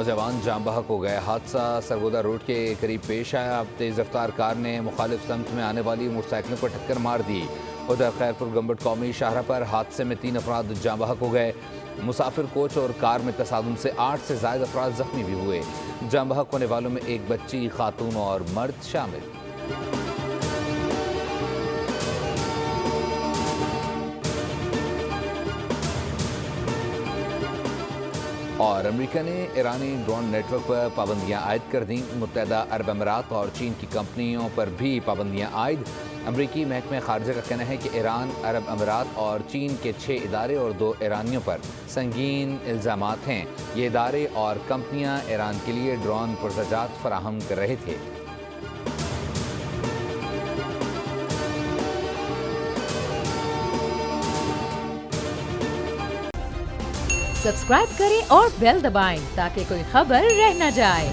نوجوان جاں بحق ہو گئے۔ حادثہ سرگودا روڈ کے قریب پیش آیا۔ تیز رفتار کار نے مخالف سمت میں آنے والی موٹر سائیکلوں کو ٹکر مار دی۔ ادھر خیرپور گمبٹ قومی شاہراہ پر حادثے میں 3 افراد جاں بحق ہو گئے۔ مسافر کوچ اور کار میں تصادم سے 8 سے زائد افراد زخمی بھی ہوئے۔ جاں بحق ہونے والوں میں ایک بچی، خاتون اور مرد شامل۔ اور امریکہ نے ایرانی ڈرون نیٹ ورک پر پابندیاں عائد کر دیں۔ متحدہ عرب امارات اور چین کی کمپنیوں پر بھی پابندیاں عائد۔ امریکی محکمہ خارجہ کا کہنا ہے کہ ایران، عرب امارات اور چین کے 6 ادارے اور 2 ایرانیوں پر سنگین الزامات ہیں۔ یہ ادارے اور کمپنیاں ایران کے لیے ڈرون پرزجات فراہم کر رہے تھے۔ سبسکرائب کریں اور بیل دبائیں تاکہ کوئی خبر رہ نہ جائے۔